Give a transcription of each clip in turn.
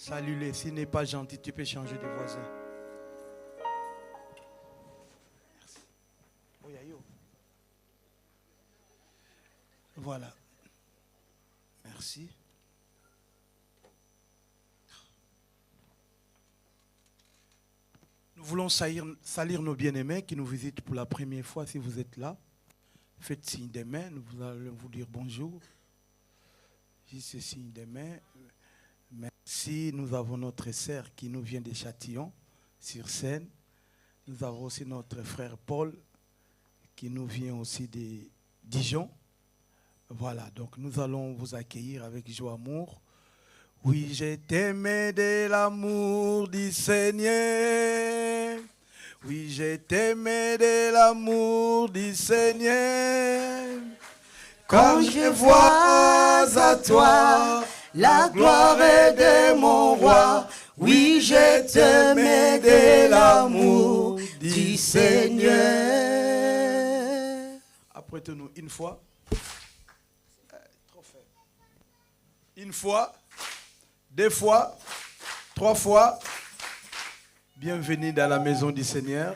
Salut-les. S'il n'est pas gentil, tu peux changer de voisin. Merci. Voilà. Merci. Nous voulons salir nos bien-aimés qui nous visitent pour la première fois. Si vous êtes là, faites signe des mains. Nous allons vous dire bonjour. Juste signe des mains. Merci. Nous avons notre sœur qui nous vient de Châtillon, sur scène. Nous avons aussi notre frère Paul qui nous vient aussi de Dijon. Voilà, donc nous allons vous accueillir avec joie, amour. Oui, je t'aimais de l'amour du Seigneur. Oui, je t'aimais de l'amour du Seigneur. Quand je vois à toi la gloire de mon roi, oui, je t'aimais de l'amour du Seigneur. Apprêtez-nous une fois. Trop faible. Une fois, deux fois, trois fois. Bienvenue dans la maison du Seigneur.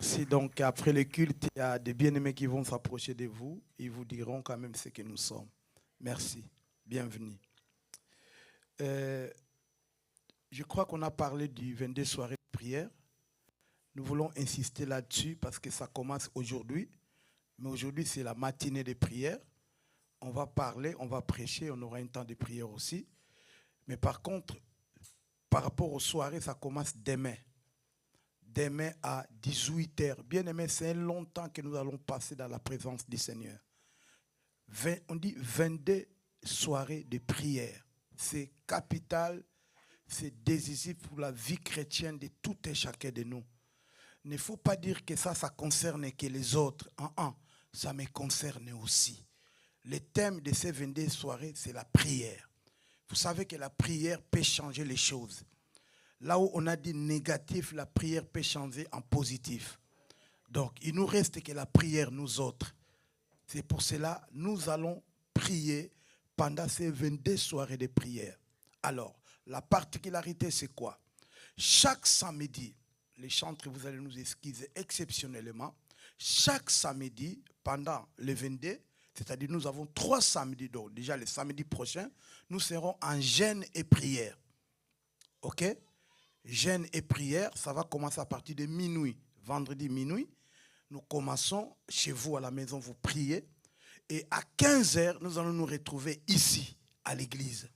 Si donc après le culte, il y a des bien-aimés qui vont s'approcher de vous, ils vous diront quand même ce que nous sommes. Merci. Bienvenue. Je crois qu'on a parlé du 22 soirées de prière. Nous voulons insister là-dessus parce que ça commence aujourd'hui. Mais aujourd'hui, c'est la matinée de prière. On va parler, on va prêcher, on aura un temps de prière aussi. Mais par contre, par rapport aux soirées, ça commence demain. Demain à 18h. Bien aimé, c'est longtemps que nous allons passer dans la présence du Seigneur. On dit 22 soirées de prière. C'est capital, c'est décisif pour la vie chrétienne de tout et chacun de nous. Il ne faut pas dire que ça concerne que les autres. Ça me concerne aussi. Le thème de ces 22 soirées, c'est la prière. Vous savez que la prière peut changer les choses. Là où on a dit négatif, la prière peut changer en positif. Donc, il nous reste que la prière, nous autres. C'est pour cela que nous allons prier pendant ces 22 soirées de prière. Alors, la particularité, c'est quoi? Chaque samedi, les chantres, vous allez nous excuser exceptionnellement, chaque samedi, pendant les 22, c'est-à-dire nous avons 3 samedis, donc déjà le samedi prochain, nous serons en jeûne et prière. Ok? Jeûne et prière, ça va commencer à partir de minuit, vendredi minuit. Nous commençons chez vous à la maison, vous priez. Et à 15h, nous allons nous retrouver ici, à l'église.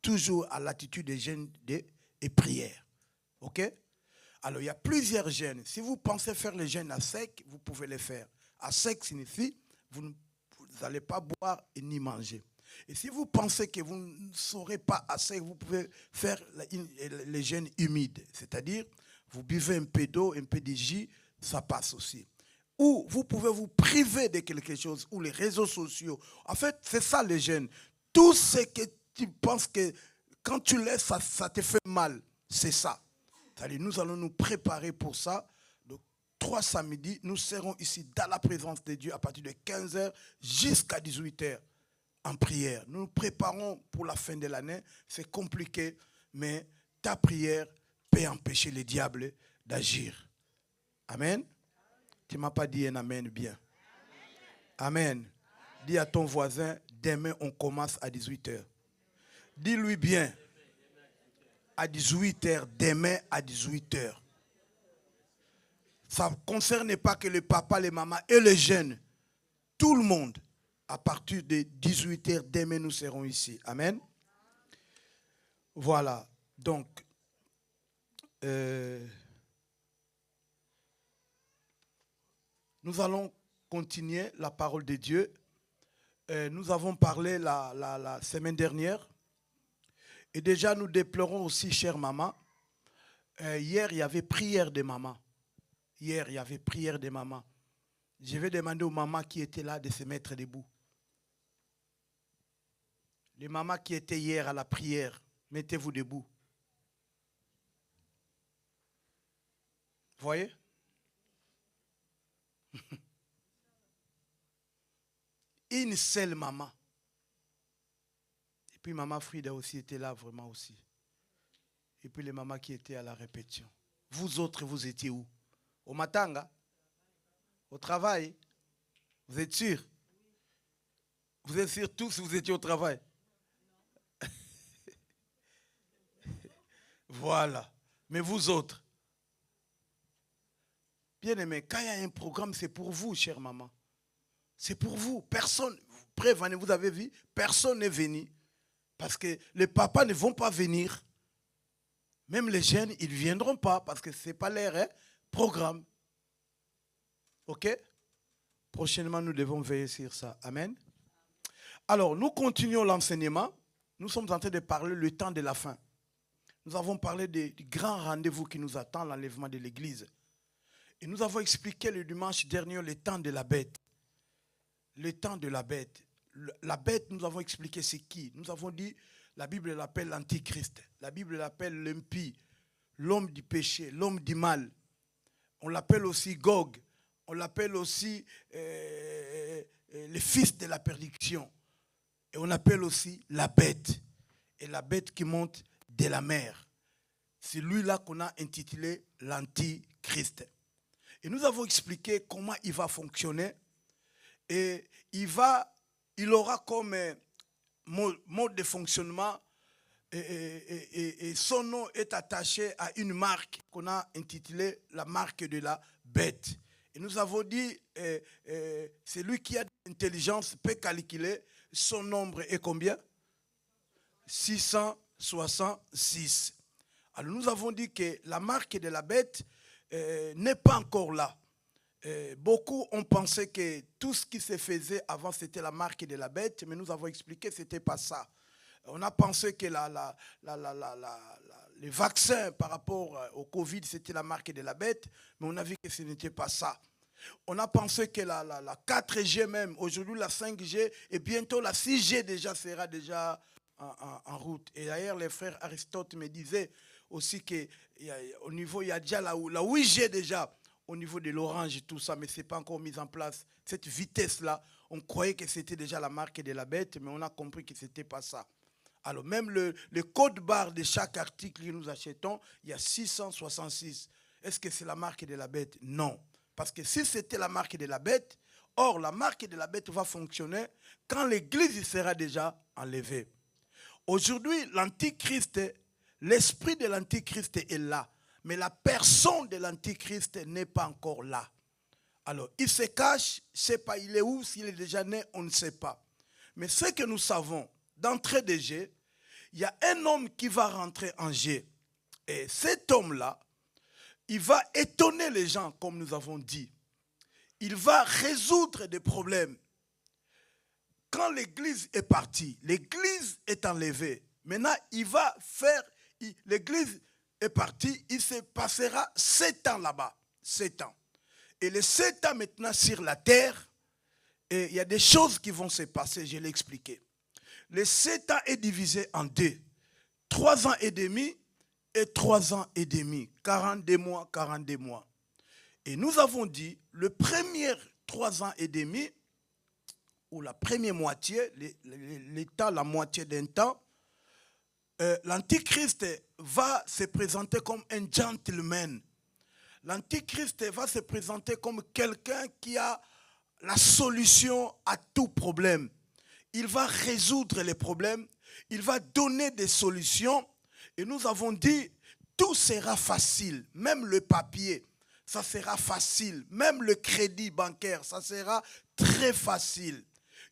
Toujours à l'attitude de jeûne et prière. Ok? Alors, il y a plusieurs jeûnes. Si vous pensez faire le jeûne à sec, vous pouvez le faire. À sec signifie, vous n'allez pas boire et ni manger. Et si vous pensez que vous ne saurez pas assez, vous pouvez faire les jeûnes humides. C'est-à-dire, vous buvez un peu d'eau, un peu de jus, ça passe aussi. Ou vous pouvez vous priver de quelque chose, ou les réseaux sociaux. En fait, c'est ça le jeûne. Tout ce que tu penses que quand tu laisses, ça te fait mal. C'est ça. C'est-à-dire, nous allons nous préparer pour ça. Donc, 3 samedis, nous serons ici dans la présence de Dieu à partir de 15h jusqu'à 18h. En prière. Nous nous préparons pour la fin de l'année. C'est compliqué, mais ta prière peut empêcher le diable d'agir. Amen. Tu ne m'as pas dit un amen bien. Amen. Dis à ton voisin, demain on commence à 18h. Dis-lui bien, à 18h, demain à 18h. Ça ne concerne pas que le papa, les mamans et les jeunes. Tout le monde. À partir de 18h, demain, nous serons ici. Amen. Voilà. Donc, nous allons continuer la parole de Dieu. Nous avons parlé la semaine dernière. Et déjà, nous déplorons aussi, chère maman. Hier, il y avait prière de maman. Hier, il y avait prière de maman. Je vais demander aux mamans qui étaient là de se mettre debout. Les mamans qui étaient hier à la prière, mettez-vous debout. Vous voyez? Une seule maman. Et puis maman Frida aussi était là vraiment aussi. Et puis les mamans qui étaient à la répétition. Vous autres, vous étiez où? Au Matanga? Au travail? Vous êtes sûrs? Vous êtes sûrs tous vous étiez au travail? Voilà. Mais vous autres? Bien aimé, quand il y a un programme, c'est pour vous, chère maman. C'est pour vous. Personne, prévenez, vous avez vu, personne n'est venu. Parce que les papas ne vont pas venir. Même les jeunes, ils ne viendront pas parce que ce n'est pas leur programme. OK? Prochainement, nous devons veiller sur ça. Amen. Alors, nous continuons l'enseignement. Nous sommes en train de parler le temps de la fin. Nous avons parlé du grand rendez-vous qui nous attend, l'enlèvement de l'Église. Et nous avons expliqué le dimanche dernier le temps de la bête. Le temps de la bête. La bête, nous avons expliqué c'est qui. Nous avons dit, la Bible l'appelle l'Antichrist. La Bible l'appelle l'impie, l'homme du péché, l'homme du mal. On l'appelle aussi Gog. On l'appelle aussi le fils de la perdition. Et on appelle aussi la bête. Et la bête qui monte de la mer. C'est lui-là qu'on a intitulé l'Antichrist. Et nous avons expliqué comment il va fonctionner. Et il aura comme mode de fonctionnement et son nom est attaché à une marque qu'on a intitulée la marque de la bête. Et nous avons dit, c'est lui qui a de l'intelligence, peut calculer son nombre est combien? 666. Alors nous avons dit que la marque de la bête n'est pas encore là. Beaucoup ont pensé que tout ce qui se faisait avant c'était la marque de la bête, mais nous avons expliqué que ce n'était pas ça. On a pensé que les vaccins par rapport au Covid c'était la marque de la bête, mais on a vu que ce n'était pas ça. On a pensé que la 4G même, aujourd'hui la 5G et bientôt la 6G déjà sera déjà en route. Et d'ailleurs les frères Aristote me disaient aussi qu'au niveau, il y a déjà la 8G déjà, au niveau de l'orange et tout ça, mais ce n'est pas encore mis en place. Cette vitesse-là, on croyait que c'était déjà la marque de la bête, mais on a compris que ce n'était pas ça. Alors même le code barre de chaque article que nous achetons, il y a 666. Est-ce que c'est la marque de la bête? Non. Parce que si c'était la marque de la bête, or la marque de la bête va fonctionner quand l'Église sera déjà enlevée. Aujourd'hui, l'Antichrist, l'esprit de l'Antichrist est là. Mais la personne de l'Antichrist n'est pas encore là. Alors, il se cache, je ne sais pas, il est où, s'il est déjà né, on ne sait pas. Mais ce que nous savons, d'entrée de jeu, il y a un homme qui va rentrer en jeu. Et cet homme-là, il va étonner les gens, comme nous avons dit. Il va résoudre des problèmes. Quand l'Église est partie, l'Église est enlevée. Maintenant, il va faire, l'Église est partie, il se passera 7 ans là-bas. 7 ans. Et les 7 ans maintenant sur la terre, et il y a des choses qui vont se passer, je l'ai expliqué. Les 7 ans est divisé en 2. 3 ans et demi et 3 ans et demi. 42 mois, 42 mois. Et nous avons dit, le premier 3 ans et demi, ou la première moitié, l'état, la moitié d'un temps, l'Antichrist va se présenter comme un gentleman. L'Antichrist va se présenter comme quelqu'un qui a la solution à tout problème. Il va résoudre les problèmes, il va donner des solutions. Et nous avons dit, tout sera facile, même le papier, ça sera facile. Même le crédit bancaire, ça sera très facile.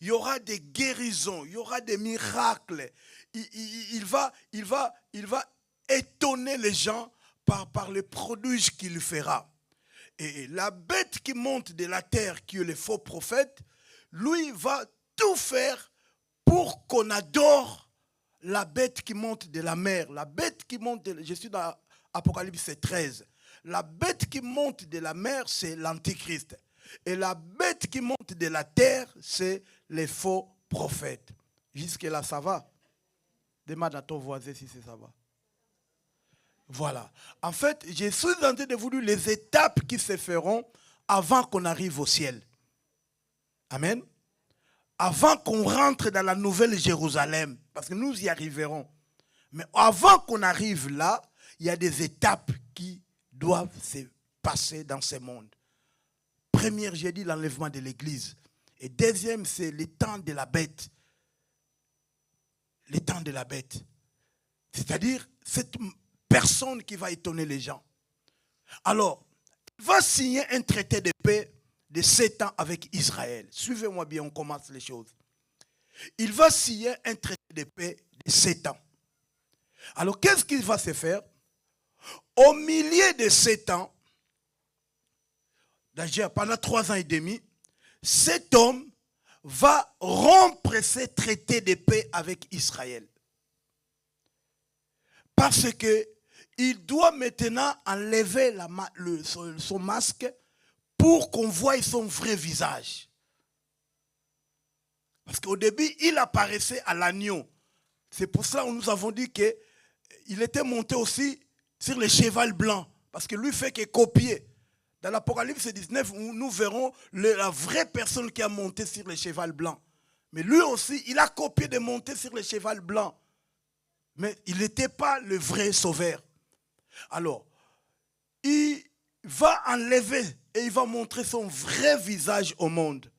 Il y aura des guérisons, il y aura des miracles. Il va étonner les gens par les prodiges qu'il fera. Et la bête qui monte de la terre, qui est le faux prophète, lui va tout faire pour qu'on adore la bête qui monte de la mer. La bête qui monte, je suis dans Apocalypse 13. La bête qui monte de la mer, c'est l'Antichrist. Et la bête qui monte de la terre, c'est les faux prophètes. Jusque-là, ça va? Demande à ton voisin si ça va. Voilà. En fait, je suis en train de vous dire les étapes qui se feront avant qu'on arrive au ciel. Amen. Avant qu'on rentre dans la nouvelle Jérusalem. Parce que nous y arriverons. Mais avant qu'on arrive là, il y a des étapes qui doivent se passer dans ce monde. Première, j'ai dit l'enlèvement de l'Église. Et deuxième, c'est le temps de la bête. Le temps de la bête. C'est-à-dire cette personne qui va étonner les gens. Alors, il va signer un traité de paix de 7 ans avec Israël. Suivez-moi bien, on commence les choses. Il va signer un traité de paix de 7 ans. Alors, qu'est-ce qu'il va se faire? Au milieu de 7 ans, pendant 3 ans et demi, cet homme va rompre ce traité de paix avec Israël. Parce qu'il doit maintenant enlever son masque pour qu'on voie son vrai visage. Parce qu'au début, il apparaissait à l'agneau. C'est pour cela que nous avons dit qu'il était monté aussi sur le cheval blanc. Parce que lui fait que copier. Dans l'Apocalypse 19, nous verrons la vraie personne qui a monté sur le cheval blanc. Mais lui aussi, il a copié de monter sur le cheval blanc. Mais il n'était pas le vrai sauveur. Alors, il va enlever et il va montrer son vrai visage au monde.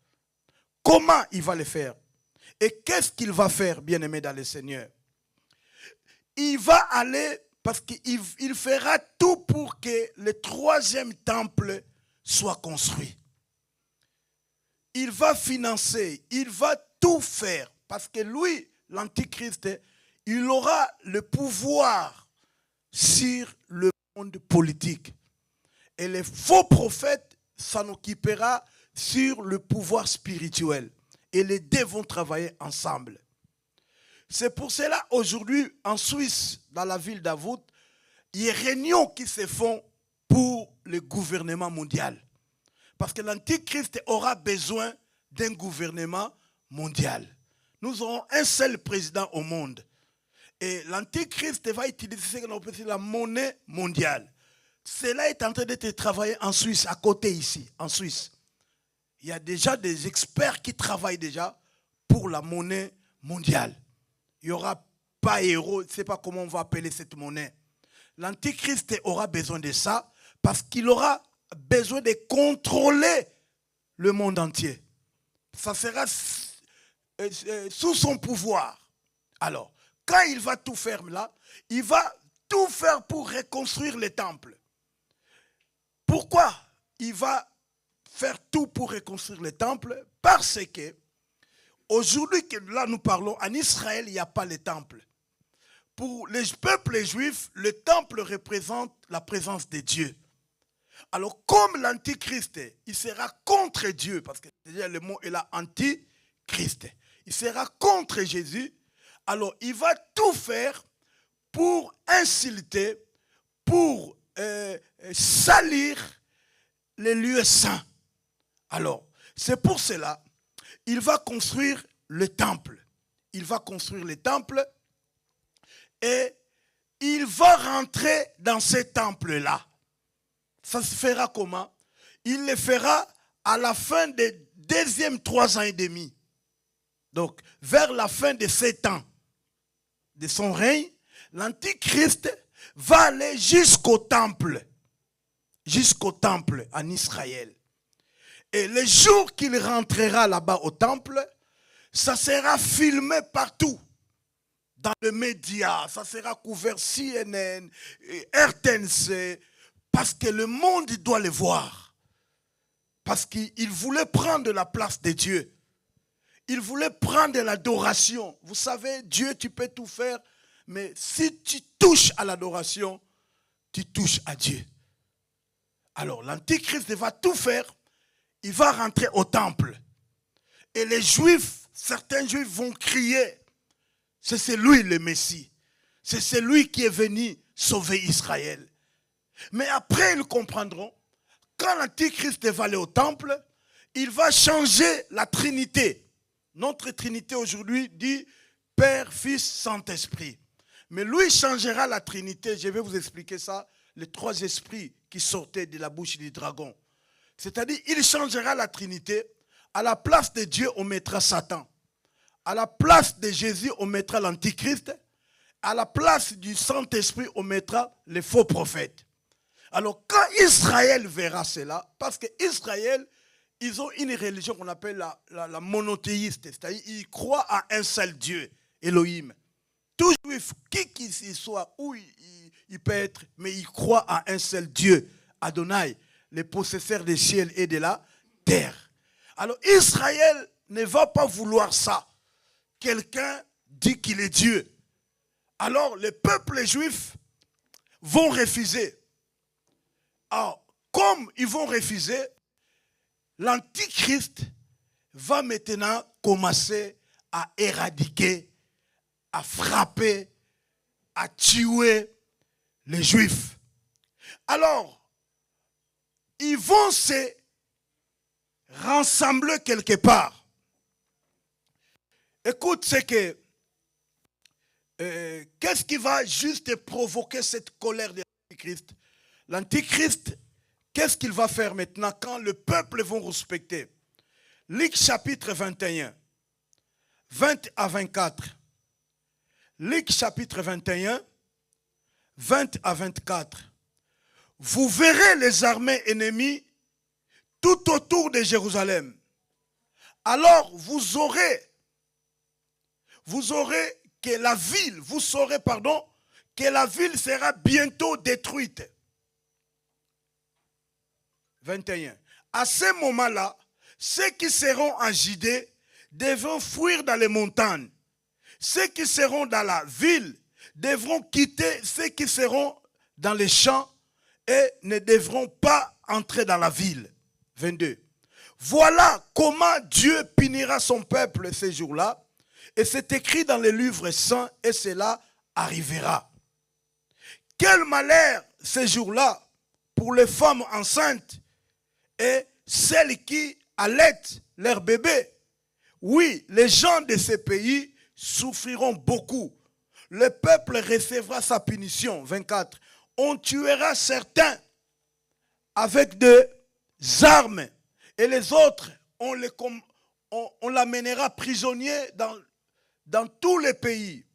Comment il va le faire? Et qu'est-ce qu'il va faire, bien-aimé dans le Seigneur? Il va aller, parce qu'il fera tout pour que le 3e temple soit construit. Il va financer, il va tout faire, parce que lui, l'Antichrist, il aura le pouvoir sur le monde politique. Et les faux prophètes s'en occupera sur le pouvoir spirituel. Et les deux vont travailler ensemble. C'est pour cela, aujourd'hui, en Suisse, dans la ville d'Avout, il y a des réunions qui se font pour le gouvernement mondial. Parce que l'Antichrist aura besoin d'un gouvernement mondial. Nous aurons un seul président au monde. Et l'Antichrist va utiliser ce qu'on appelle la monnaie mondiale. Cela est en train d'être travaillé en Suisse, à côté ici, en Suisse. Il y a déjà des experts qui travaillent déjà pour la monnaie mondiale. Il n'y aura pas héros, je ne sais pas comment on va appeler cette monnaie. L'Antichrist aura besoin de ça parce qu'il aura besoin de contrôler le monde entier. Ça sera sous son pouvoir. Alors, quand il va tout faire là, il va tout faire pour reconstruire les temples. Pourquoi il va faire tout pour reconstruire les temples? Parce que aujourd'hui que là nous parlons, en Israël, il n'y a pas les temples. Pour les peuples juifs, le temple représente la présence de Dieu. Alors comme l'Antichrist, il sera contre Dieu, parce que déjà le mot est là, Antichrist. Il sera contre Jésus, alors il va tout faire pour insulter, pour salir les lieux saints. Alors, c'est pour cela, il va construire le temple. Il va construire le temple et il va rentrer dans ce temple-là. Ça se fera comment? Il le fera à la fin des 3 ans et demi. Donc, vers la fin de 7 ans de son règne, l'Antichrist va aller jusqu'au temple en Israël. Et le jour qu'il rentrera là-bas au temple, ça sera filmé partout. Dans les médias, ça sera couvert CNN, RTNC, parce que le monde doit le voir. Parce qu'il voulait prendre la place de Dieu. Il voulait prendre l'adoration. Vous savez, Dieu, tu peux tout faire, mais si tu touches à l'adoration, tu touches à Dieu. Alors, l'Antichrist va tout faire. Il va rentrer au temple. Et les Juifs, certains Juifs vont crier. C'est lui le Messie. C'est celui qui est venu sauver Israël. Mais après, ils comprendront, quand l'Antichrist va aller au temple, il va changer la Trinité. Notre Trinité aujourd'hui dit Père, Fils, Saint-Esprit. Mais lui changera la Trinité. Je vais vous expliquer ça. Les 3 esprits qui sortaient de la bouche du dragon. C'est-à-dire, il changera la Trinité. À la place de Dieu, on mettra Satan. À la place de Jésus, on mettra l'Antichrist. à la place du Saint-Esprit, on mettra les faux prophètes. Alors, quand Israël verra cela, parce que Israël, ils ont une religion qu'on appelle la monothéiste, c'est-à-dire ils croient à un seul Dieu, Elohim. Tout juif, qui qu'il soit, où il peut être, mais il croit à un seul Dieu, Adonai, le possesseur des ciels et de la terre. Alors Israël ne va pas vouloir ça. Quelqu'un dit qu'il est Dieu. Alors les peuples juifs vont refuser. Alors, comme ils vont refuser, l'Antichrist va maintenant commencer à éradiquer, à frapper, à tuer les Juifs. Alors, ils vont se rassembler quelque part. Écoute, c'est que qu'est-ce qui va juste provoquer cette colère de l'Antichrist? L'Antichrist, qu'est-ce qu'il va faire maintenant quand le peuple va respecter? Luc chapitre 21, 20 à 24. Luc chapitre 21, 20 à 24. Vous verrez les armées ennemies tout autour de Jérusalem. Alors vous aurez que la ville, vous saurez, pardon, que la ville sera bientôt détruite. 21. À ce moment-là, ceux qui seront en Judée devront fuir dans les montagnes. Ceux qui seront dans la ville devront quitter ceux qui seront dans les champs et ne devront pas entrer dans la ville. 22. Voilà comment Dieu punira son peuple ces jours-là. Et c'est écrit dans les livres saints et cela arrivera. Quel malheur ces jours-là pour les femmes enceintes et celles qui allaitent leurs bébés. Oui, les gens de ces pays souffriront beaucoup. Le peuple recevra sa punition. 24. On tuera certains avec des armes et les autres, on l'amènera prisonnier dans tous les pays.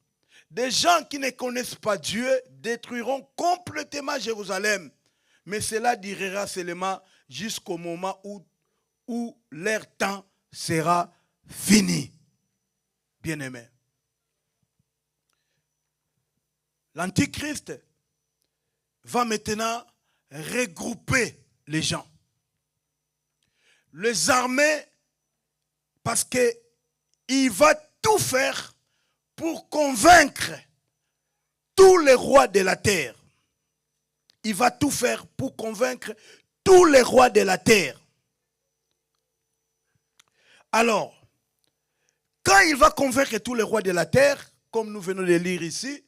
Des gens qui ne connaissent pas Dieu détruiront complètement Jérusalem. Mais cela durera seulement jusqu'au moment où leur temps sera fini. Bien-aimés. L'Antichrist va maintenant regrouper les gens. Les armer parce qu'il va tout faire pour convaincre tous les rois de la terre. Il va tout faire pour convaincre tous les rois de la terre. Alors, quand il va convaincre tous les rois de la terre, comme nous venons de lire ici,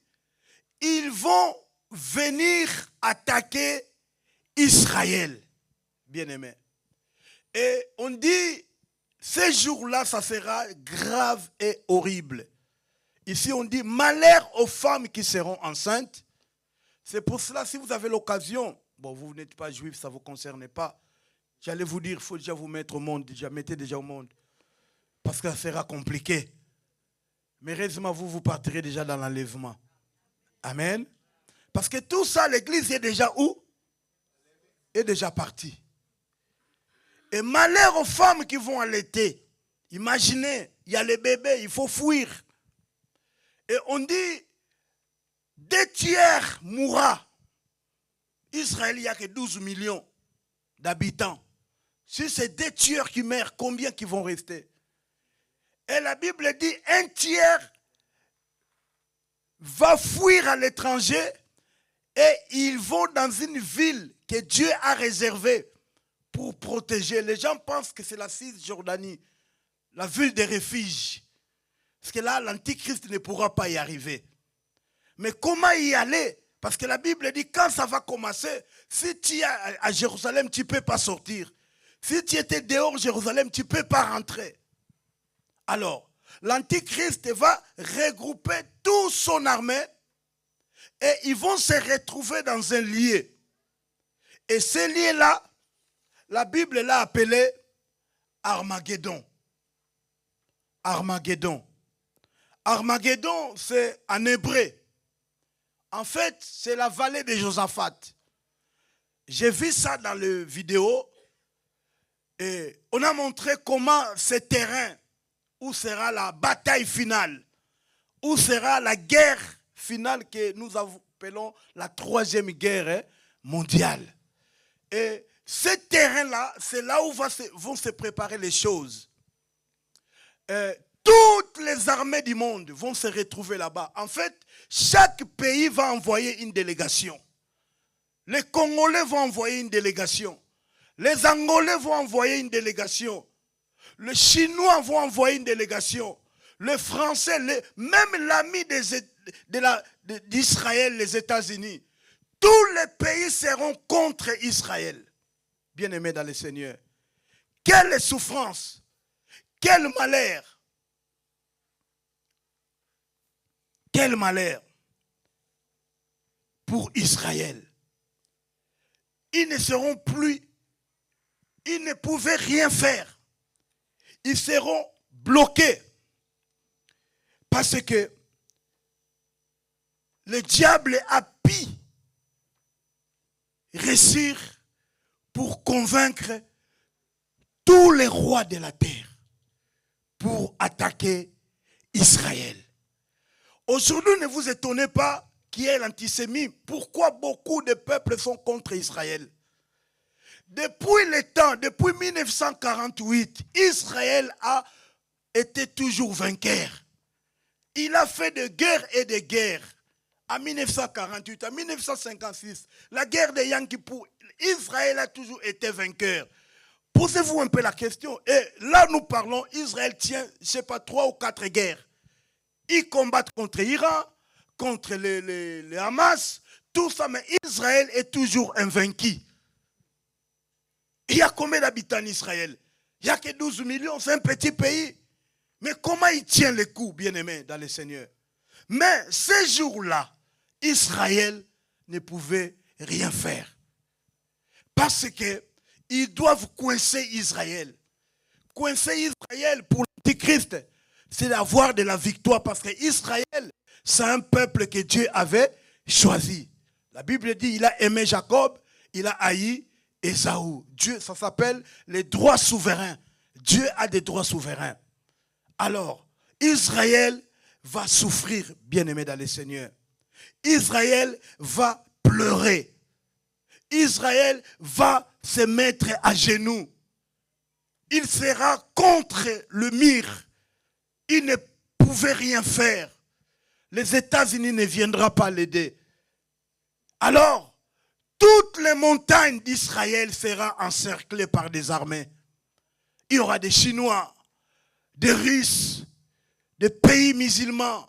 ils vont venir attaquer Israël, bien-aimés. Et on dit, ces jours-là, ça sera grave et horrible. Ici, on dit, malheur aux femmes qui seront enceintes. C'est pour cela, si vous avez l'occasion, bon, vous n'êtes pas juif, ça ne vous concerne pas. J'allais vous dire, il faut déjà vous mettre au monde, mettez déjà au monde. Parce que ça sera compliqué. Mais heureusement, vous partirez déjà dans l'enlèvement. Amen. Parce que tout ça, l'église est déjà où? Est déjà partie. Et malheur aux femmes qui vont allaiter. Imaginez, il y a les bébés, il faut fuir. Et on dit, 2/3 mourra. Israël, il n'y a que 12 millions d'habitants. Si c'est 2/3 qui meurent, combien qui vont rester? Et la Bible dit, 1/3 va fuir à l'étranger et ils vont dans une ville que Dieu a réservée pour protéger. Les gens pensent que c'est la Cisjordanie, la ville de refuge. Parce que là, l'Antichrist ne pourra pas y arriver. Mais comment y aller? Parce que la Bible dit, quand ça va commencer, si tu es à Jérusalem, tu ne peux pas sortir. Si tu étais dehors de Jérusalem, tu ne peux pas rentrer. Alors, l'Antichrist va regrouper toute son armée et ils vont se retrouver dans un lieu. Et ce lieu-là, la Bible l'a appelé Armageddon. Armageddon. Armageddon, c'est en hébreu. En fait, c'est la vallée de Josaphat. J'ai vu ça dans le vidéo. Et on a montré comment ce terrain, où sera la bataille finale, où sera la guerre finale que nous appelons la troisième guerre mondiale. Et ce terrain-là, c'est là où vont se préparer les choses. Toutes les armées du monde vont se retrouver là-bas. En fait, chaque pays va envoyer une délégation. Les Congolais vont envoyer une délégation. Les Angolais vont envoyer une délégation. Les Chinois vont envoyer une délégation. Les Français, même l'ami d'Israël, les États-Unis. Tous les pays seront contre Israël. Bien-aimés dans le Seigneur. Quelle souffrance, quel malheur. Quel malheur pour Israël. Ils ne seront plus, ils ne pouvaient rien faire. Ils seront bloqués. Parce que le diable a pu réussir pour convaincre tous les rois de la terre pour attaquer Israël. Aujourd'hui, ne vous étonnez pas qu'il y ait l'antisémitisme. Pourquoi beaucoup de peuples sont contre Israël? Depuis le temps, depuis 1948, Israël a été toujours vainqueur. Il a fait de guerre et de guerre. En 1948, en 1956, la guerre de Yom Kippour, Israël a toujours été vainqueur. Posez-vous un peu la question. Et là, nous parlons, Israël tient, je ne sais pas, 3 ou 4 guerres. Ils combattent contre l'Iran, contre le Hamas, tout ça, mais Israël est toujours invaincu. Il y a combien d'habitants en Israël? Il n'y a que 12 millions, c'est un petit pays. Mais comment il tient le coup, bien-aimés dans le Seigneur? Mais ces jours-là, Israël ne pouvait rien faire. Parce qu'ils doivent coincer Israël. Coincer Israël pour l'Antichrist, c'est d'avoir de la victoire. Parce qu'Israël, c'est un peuple que Dieu avait choisi. La Bible dit, il a aimé Jacob, il a haï Ésaü. Dieu, ça s'appelle les droits souverains. Dieu a des droits souverains. Alors, Israël va souffrir, bien-aimé dans le Seigneur. Israël va pleurer. Israël va se mettre à genoux. Il sera contre le mur. Il ne pouvait rien faire. Les États-Unis ne viendront pas l'aider. Alors, toutes les montagnes d'Israël seront encerclées par des armées. Il y aura des Chinois, des Russes, des pays musulmans.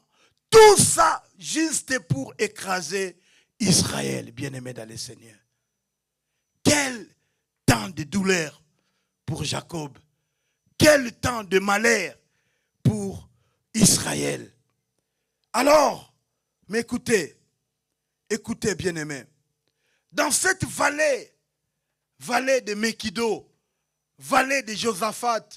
Tout ça juste pour écraser Israël, bien-aimé dans le Seigneur. Quel temps de douleur pour Jacob. Quel temps de malheur pour Israël. Alors, mais écoutez, écoutez bien-aimés. Dans cette vallée de Megiddo, vallée de Josaphat,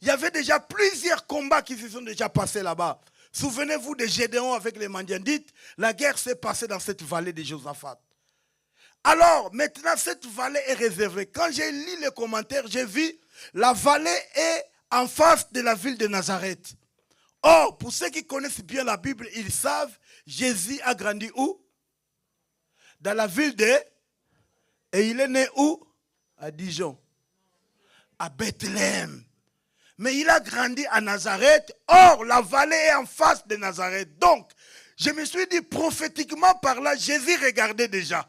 il y avait déjà plusieurs combats qui se sont déjà passés là-bas. Souvenez-vous de Gédéon avec les Madianites, la guerre s'est passée dans cette vallée de Josaphat. Alors, maintenant, cette vallée est réservée. Quand j'ai lu les commentaires, j'ai vu la vallée est en face de la ville de Nazareth. Or, pour ceux qui connaissent bien la Bible, ils savent, Jésus a grandi où? Dans la ville de... Et il est né où? À Dijon. À Bethléem. Mais il a grandi à Nazareth. Or, la vallée est en face de Nazareth. Donc, je me suis dit, prophétiquement par là, Jésus regardait déjà.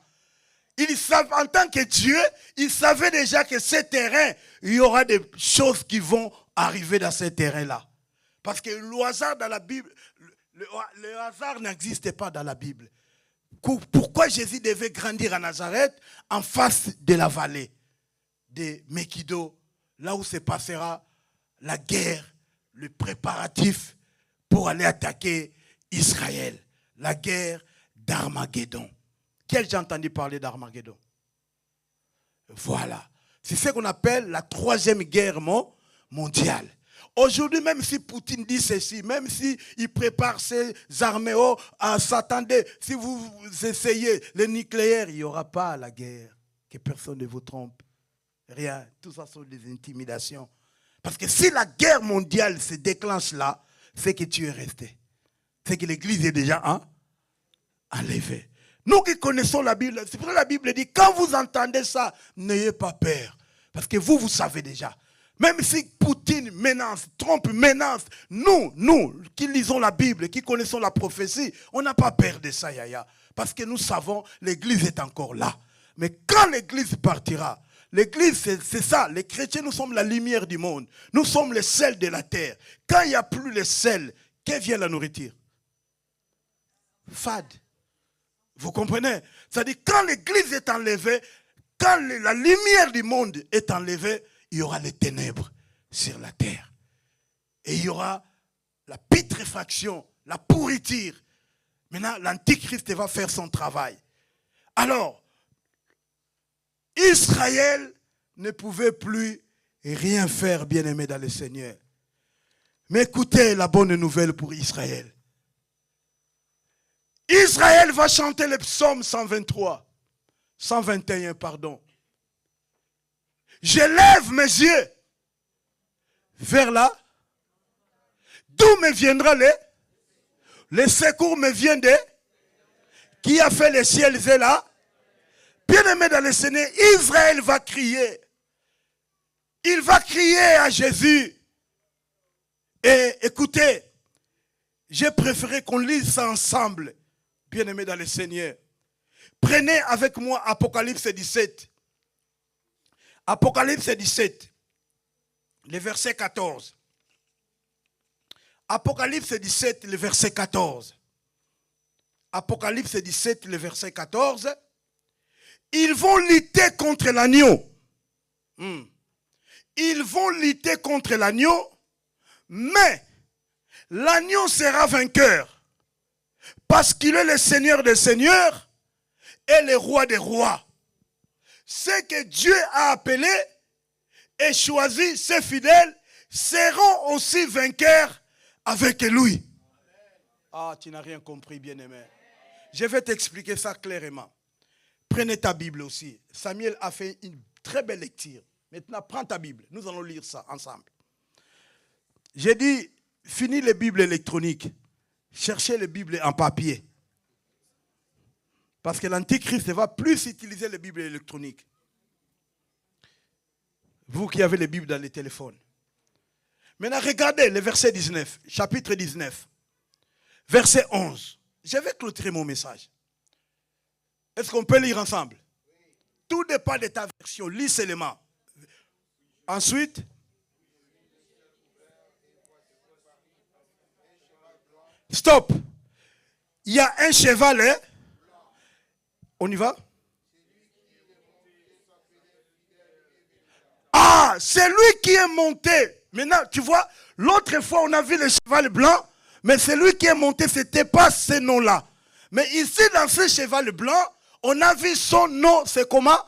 Il savait, en tant que Dieu, il savait déjà que ce terrain, il y aura des choses qui vont arriver dans ce terrain-là. Parce que le hasard dans la Bible, le hasard n'existe pas dans la Bible. Pourquoi Jésus devait grandir à Nazareth en face de la vallée de Megiddo, là où se passera la guerre, le préparatif pour aller attaquer Israël, la guerre d'Armageddon. Qui a déjà entendu parler d'Armageddon? Voilà. C'est ce qu'on appelle la troisième guerre mondiale. Aujourd'hui, même si Poutine dit ceci, même s'il prépare ses armées, s'attendez, si vous essayez le nucléaire, il n'y aura pas la guerre. Que personne ne vous trompe. Rien. Tout ça sont des intimidations. Parce que si la guerre mondiale se déclenche là, c'est que tu es resté. C'est que l'Église est déjà enlevée. Nous qui connaissons la Bible, c'est pour ça que la Bible dit, quand vous entendez ça, n'ayez pas peur. Parce que vous savez déjà. Même si Poutine menace, Trump menace, nous qui lisons la Bible, qui connaissons la prophétie, on n'a pas peur de ça, Yaya. Parce que nous savons, l'Église est encore là. Mais quand l'Église partira, l'Église, c'est ça. Les chrétiens, nous sommes la lumière du monde. Nous sommes le sel de la terre. Quand il n'y a plus le sel, que vient la nourriture? Fade. Vous comprenez? C'est-à-dire, quand l'Église est enlevée, quand la lumière du monde est enlevée, il y aura les ténèbres sur la terre. Et il y aura la putréfaction, la pourriture. Maintenant, l'Antichrist va faire son travail. Alors, Israël ne pouvait plus rien faire, bien-aimé dans le Seigneur. Mais écoutez la bonne nouvelle pour Israël. Israël va chanter le psaume 121, pardon. Je lève mes yeux vers là. D'où me viendra le secours me vient de qui a fait les ciels et là. Bien-aimé dans le Seigneur, Israël va crier. Il va crier à Jésus. Et écoutez, j'ai préféré qu'on lise ça ensemble, bien-aimé dans le Seigneur. Prenez avec moi Apocalypse 17. Apocalypse 17, le verset 14. Apocalypse 17, le verset 14. Apocalypse 17, le verset 14. Ils vont lutter contre l'agneau. Ils vont lutter contre l'agneau, mais l'agneau sera vainqueur. Parce qu'il est le Seigneur des seigneurs et le roi des rois. Ceux que Dieu a appelés et choisi, ses fidèles, seront aussi vainqueurs avec lui. Ah, tu n'as rien compris, bien-aimé. Je vais t'expliquer ça clairement. Prenez ta Bible aussi. Samuel a fait une très belle lecture. Maintenant, prends ta Bible. Nous allons lire ça ensemble. J'ai dit, finis les Bibles électroniques. Cherchez les Bibles en papier. Parce que l'Antichrist ne va plus utiliser les Bibles électroniques. Vous qui avez les Bibles dans les téléphones. Maintenant, regardez le verset 19, chapitre 19, verset 11. Je vais clôturer mon message. Est-ce qu'on peut lire ensemble? Tout dépend de ta version. Lis seulement. Ensuite, stop. Il y a un cheval, hein? On y va? Ah, c'est lui qui est monté. Maintenant, tu vois, l'autre fois, on a vu le cheval blanc, mais celui qui est monté, ce n'était pas ce nom-là. Mais ici, dans ce cheval blanc, on a vu son nom, c'est comment?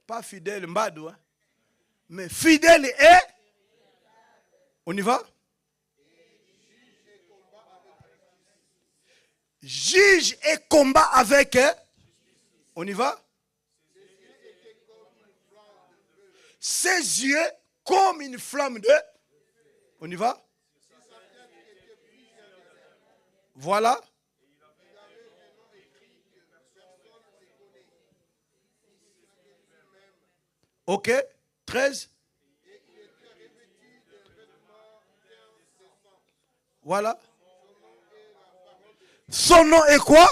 Pas fidèle, Mbadou, hein? Mais fidèle et... On y va? Juge et combat avec... On y va? Ses yeux comme une flamme de... On y va? Voilà. Ok. 13. Voilà. Son nom est quoi?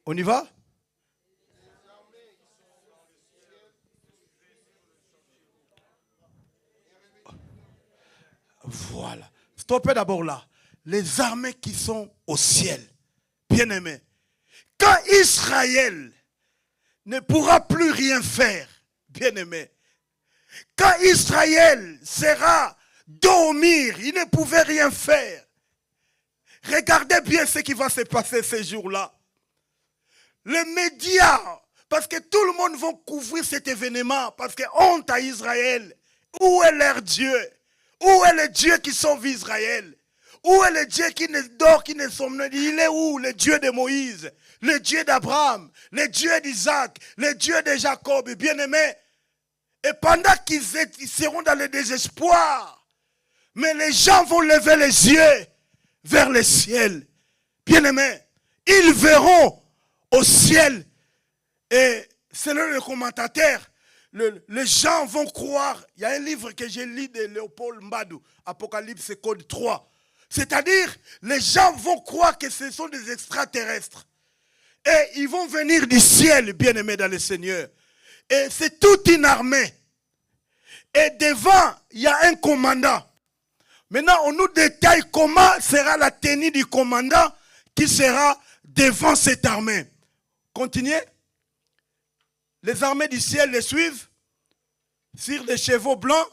On y va? Voilà. Stoppez d'abord là. Les armées qui sont au ciel. Bien-aimés. Quand Israël ne pourra plus rien faire, bien-aimés. Quand Israël sera dormir, il ne pouvait rien faire. Regardez bien ce qui va se passer ces jours-là. Les médias, parce que tout le monde va couvrir cet événement, parce que honte à Israël Où est leur Dieu? Où est le Dieu qui sauve Israël? Où est le Dieu qui ne dort, qui ne somnole? Il est où? Le Dieu de Moïse, le Dieu d'Abraham, le Dieu d'Isaac, le Dieu de Jacob, bien-aimé. Et pendant qu'ils seront dans le désespoir, mais les gens vont lever les yeux vers le ciel. Bien-aimé, ils verront au ciel. Et selon le commentateur, les gens vont croire. Il y a un livre que j'ai lu de Léopold Mbadou, Apocalypse Code 3. C'est-à-dire, les gens vont croire que ce sont des extraterrestres. Et ils vont venir du ciel, bien-aimés dans le Seigneur. Et c'est toute une armée. Et devant, il y a un commandant. Maintenant, on nous détaille comment sera la tenue du commandant qui sera devant cette armée. Continuez. Les armées du ciel les suivent sur des chevaux blancs.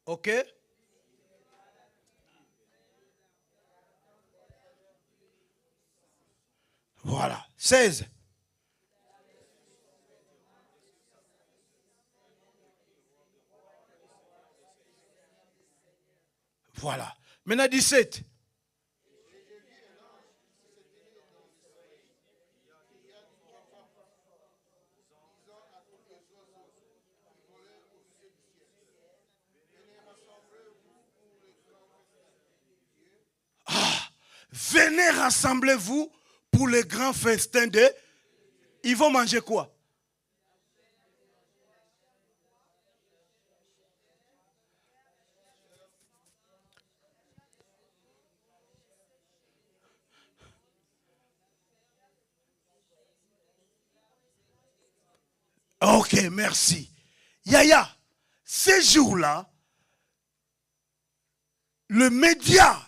OK. Voilà. 16. Voilà. Maintenant 17. Venez rassemblez-vous pour le grand festin de... Ils vont manger quoi? Ok, merci. Yaya, ces jours-là, le média,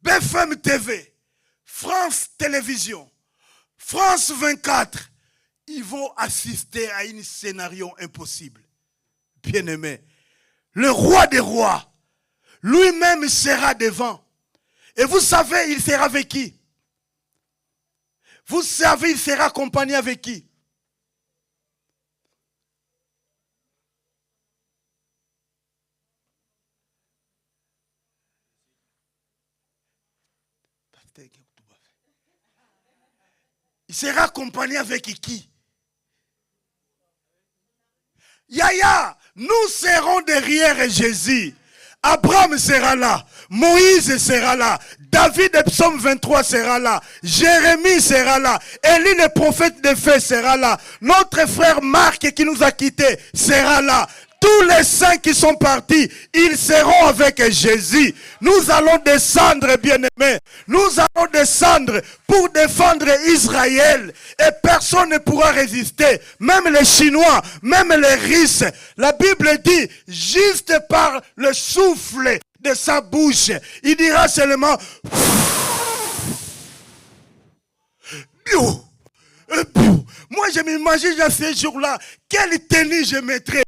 BFM TV, France Télévision, France 24, ils vont assister à un scénario impossible. Bien-aimé, le roi des rois, lui-même sera devant. Et vous savez, il sera avec qui? Vous savez, il sera accompagné avec qui? Il sera accompagné avec qui? Yaya, nous serons derrière Jésus. Abraham sera là, Moïse sera là, David, psaume 23 sera là, Jérémie sera là, Élie le prophète de feu sera là, notre frère Marc qui nous a quittés sera là. Tous les saints qui sont partis, ils seront avec Jésus. Nous allons descendre, bien-aimés. Nous allons descendre pour défendre Israël. Et personne ne pourra résister. Même les Chinois, même les Russes. La Bible dit, juste par le souffle de sa bouche, il dira seulement... Moi, je m'imagine à ces jours-là, quelle tenue je mettrais.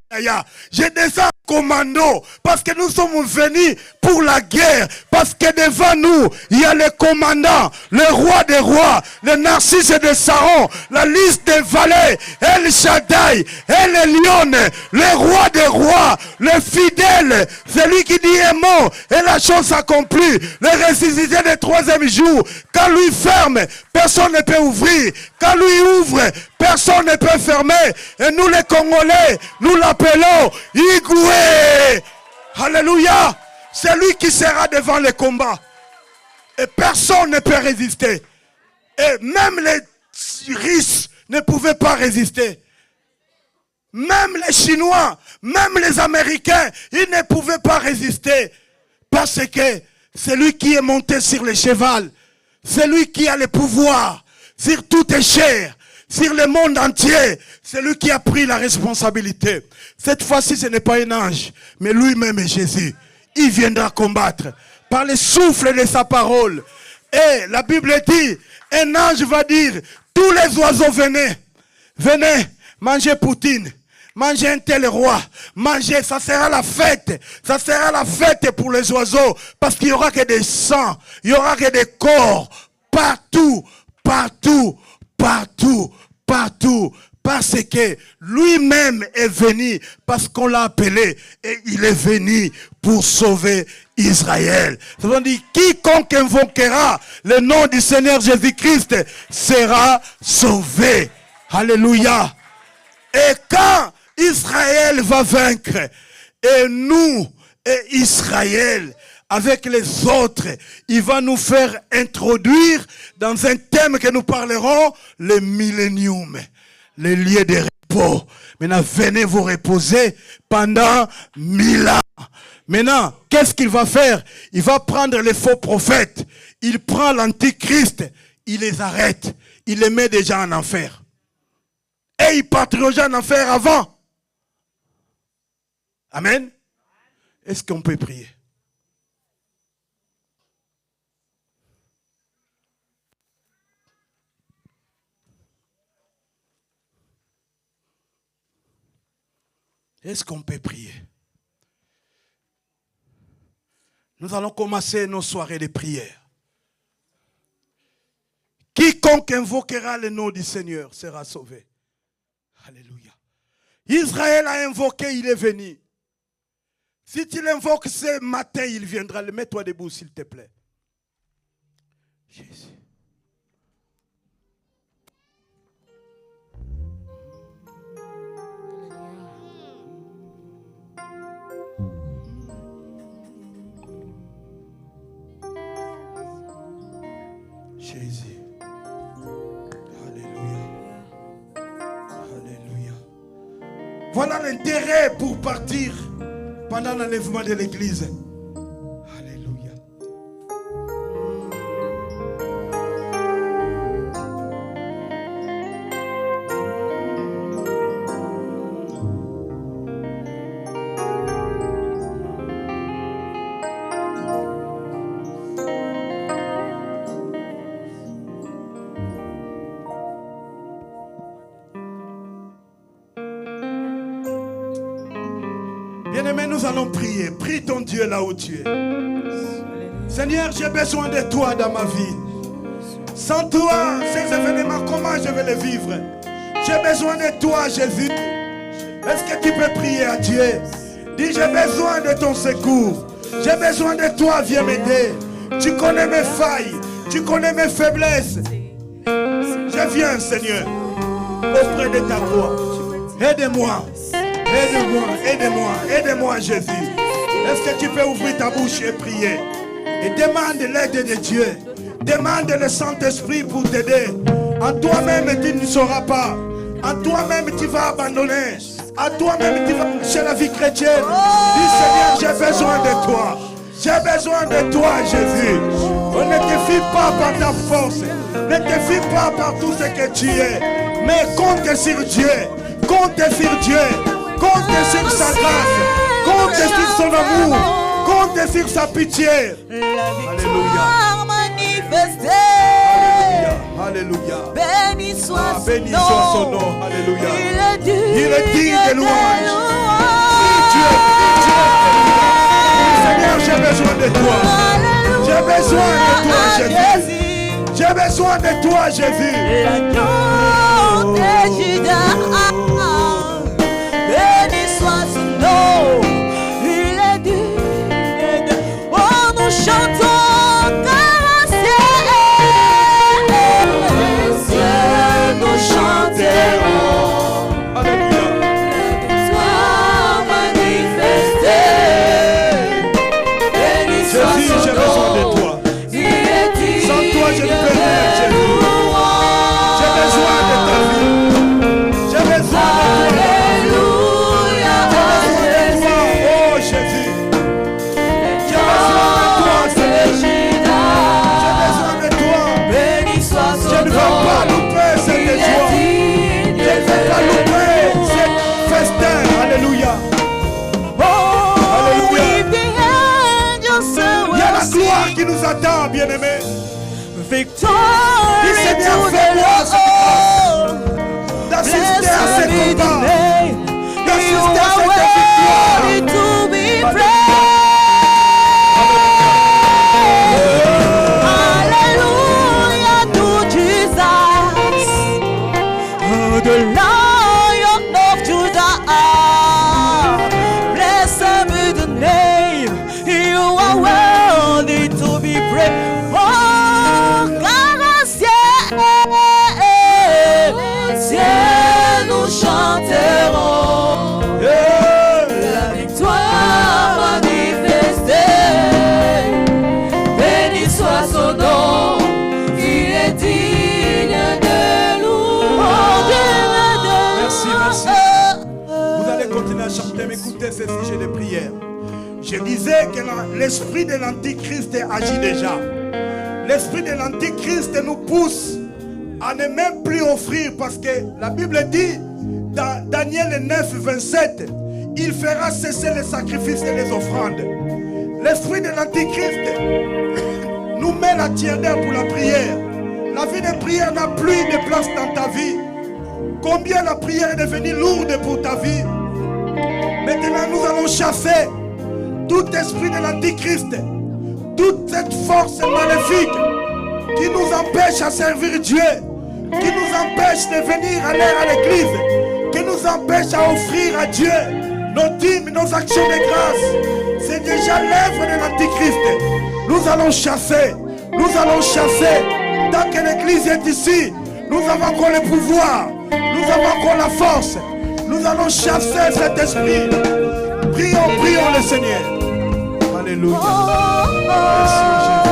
Je descends commando parce que nous sommes venus pour la guerre, parce que devant nous il y a le commandant, le roi des rois, le Narcisse de Saron, la liste des valets, El Shaddai, El Elyon, le roi des rois, le fidèle, celui qui dit un mot et la chose s'accomplit, le ressuscité du troisième jour. Quand lui ferme, personne ne peut ouvrir. Quand lui ouvre, personne ne peut fermer. Et nous les Congolais, nous l'appelons Igoué. Alléluia. C'est lui qui sera devant les combats. Et personne ne peut résister. Et même les Russes ne pouvaient pas résister. Même les Chinois, même les Américains, ils ne pouvaient pas résister. Parce que c'est lui qui est monté sur le cheval. C'est lui qui a le pouvoir sur toute chair, sur le monde entier. C'est lui qui a pris la responsabilité. Cette fois-ci, ce n'est pas un ange, mais lui-même est Jésus. Il viendra combattre par le souffle de sa parole. Et la Bible dit, un ange va dire, tous les oiseaux venez, venez, manger poutine, manger un tel roi, manger, ça sera la fête. Ça sera la fête pour les oiseaux. Parce qu'il n'y aura que des sangs, il n'y aura que des corps. Partout, partout, partout, partout. Parce que lui-même est venu, parce qu'on l'a appelé, et il est venu pour sauver Israël. Ça veut dire, quiconque invoquera le nom du Seigneur Jésus-Christ sera sauvé. Alléluia. Et quand Israël va vaincre, et nous, et Israël, avec les autres, il va nous faire introduire dans un thème que nous parlerons, le millénium. Les lieux de repos. Maintenant, venez vous reposer pendant 1000 ans. Maintenant, qu'est-ce qu'il va faire? Il va prendre les faux prophètes. Il prend l'antichrist. Il les arrête. Il les met déjà en enfer. Et il partira déjà en enfer avant. Amen. Est-ce qu'on peut prier? Est-ce qu'on peut prier? Nous allons commencer nos soirées de prière. Quiconque invoquera le nom du Seigneur sera sauvé. Alléluia. Israël a invoqué, il est venu. Si tu l'invoques ce matin, il viendra. Mets-toi debout, s'il te plaît. Jésus. Jésus. Alléluia. Alléluia. Voilà l'intérêt pour partir pendant l'enlèvement de l'église. Alléluia. Bien-aimé, nous allons prier. Prie ton Dieu là où tu es. Seigneur, j'ai besoin de toi dans ma vie. Sans toi, ces événements, comment je vais les vivre? J'ai besoin de toi, Jésus. Est-ce que tu peux prier à Dieu? Dis, j'ai besoin de ton secours. J'ai besoin de toi, viens m'aider. Tu connais mes failles. Tu connais mes faiblesses. Je viens, Seigneur, auprès de ta voix. Aide-moi. Aide-moi, aide-moi, aide-moi, Jésus. Est-ce que tu peux ouvrir ta bouche et prier? Et demande l'aide de Dieu. Demande le Saint-Esprit pour t'aider. En toi-même, tu ne sauras pas. En toi-même, tu vas abandonner. En toi-même, tu vas chercher la vie chrétienne. Dis, Seigneur, j'ai besoin de toi. J'ai besoin de toi, Jésus. On ne te fie pas par ta force. Ne te fie pas par tout ce que tu es. Mais compte sur Dieu. Compte sur Dieu. Compte sur sa grâce, compte sur son amour, compte sur sa pitié. Alléluia. Alléluia. Béni soit son nom. Alléluia. Il est digne de louange. Seigneur, j'ai besoin de toi. J'ai besoin de toi, Jésus. J'ai besoin de toi, Jésus. Béni soit son nom, il est digne. Oh, nous chantons dans le ciel, nous chanterons. Alléluia. Sois manifesté. Béni soit Jésus, j'ai besoin de toi. Sans toi, je ne peux rien, Jésus. J'ai besoin de ta vie. J'ai besoin de toi. Qui nous attend, bien-aimé. Victoire, Seigneur, fais-moi d'assister à ces d'assister à cette victoire. Hallelujah to Jesus, the Lion of Judah. Blessed be the name. You are worthy to be praised. Oh, gracieux, nous chanterons la victoire manifestée. Béni soit son nom, il est digne de louange. Merci, merci. Vous allez continuer à chanter, mais écoutez ce sujet de prière. Je disais que l'esprit de l'Antichrist agit déjà. L'esprit de l'Antichrist nous pousse à ne même plus offrir, parce que la Bible dit dans Daniel 9, 27, il fera cesser les sacrifices et les offrandes. L'esprit de l'Antichrist nous met la tiendeur pour la prière. La vie de prière n'a plus de place dans ta vie. Combien la prière est devenue lourde pour ta vie. Maintenant nous allons chasser tout esprit de l'Antichrist, toute cette force maléfique qui nous empêche à servir Dieu, qui nous empêche de venir à l'heure à l'église, qui nous empêche à offrir à Dieu nos dîmes, nos actions de grâce. C'est déjà l'œuvre de l'Antichrist. Nous allons chasser, nous allons chasser. Tant que l'église est ici, nous avons encore le pouvoir, nous avons encore la force. Nous allons chasser cet esprit. Prions, prions le Seigneur. Alléluia. Merci Jésus.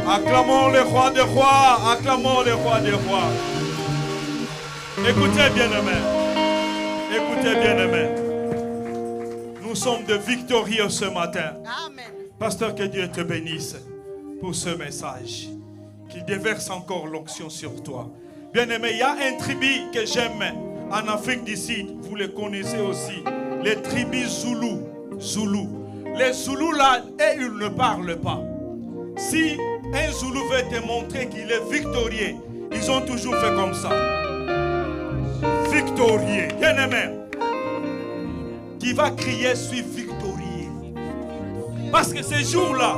Acclamons le roi des rois, acclamons le roi des rois. Écoutez bien-aimés, écoutez bien-aimés. Nous sommes de victorieux ce matin. Amen. Pasteur, que Dieu te bénisse pour ce message. Qu'il déverse encore l'onction sur toi. Bien-aimé, il y a un tribu que j'aime en Afrique du Sud. Vous le connaissez aussi. Les tribus Zoulou. Zoulou. Les Zoulous là, et ils ne parlent pas. Si un Zoulou veut te montrer qu'il est victorieux, ils ont toujours fait comme ça. Victorieux. Bien-aimé, qui va crier, suis victorieux. Parce que ce jour-là,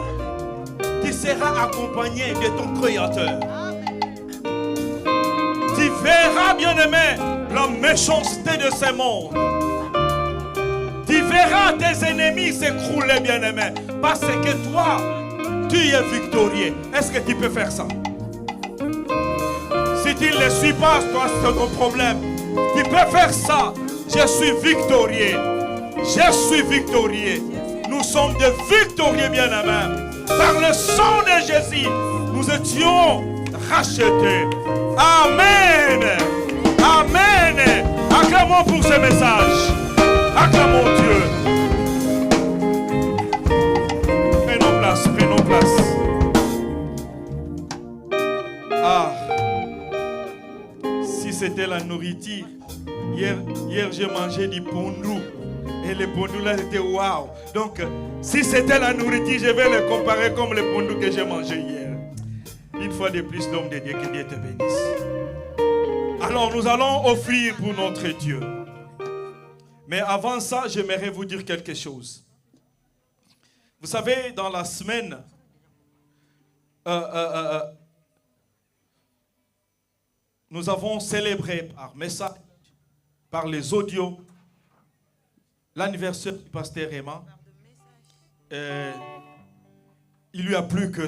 tu seras accompagné de ton Créateur. Tu verras, bien-aimé, la méchanceté de ce monde. Tu verras tes ennemis s'écrouler, bien-aimé. Parce que toi, tu es victorieux. Est-ce que tu peux faire ça? Si tu ne le suis pas, toi, c'est ton problème. Tu peux faire ça. Je suis victorieux. Je suis victorieux. Nous sommes des victorieux, bien-aimés. Par le sang de Jésus, nous étions rachetés. Amen. Amen. Acclamons pour ce message. Acclamons Dieu. Prenons place, prenons place. Ah, si c'était la nourriture. Hier j'ai mangé du pondou. Et les pondous là étaient waouh. Donc, si c'était la nourriture, je vais le comparer comme les pondous que j'ai mangé hier. Une fois de plus, l'homme de Dieu, que Dieu te bénisse. Alors, nous allons offrir pour notre Dieu. Mais avant ça, j'aimerais vous dire quelque chose. Vous savez, dans la semaine, nous avons célébré par message, par les audios, l'anniversaire du pasteur Raymond. Il lui a plu que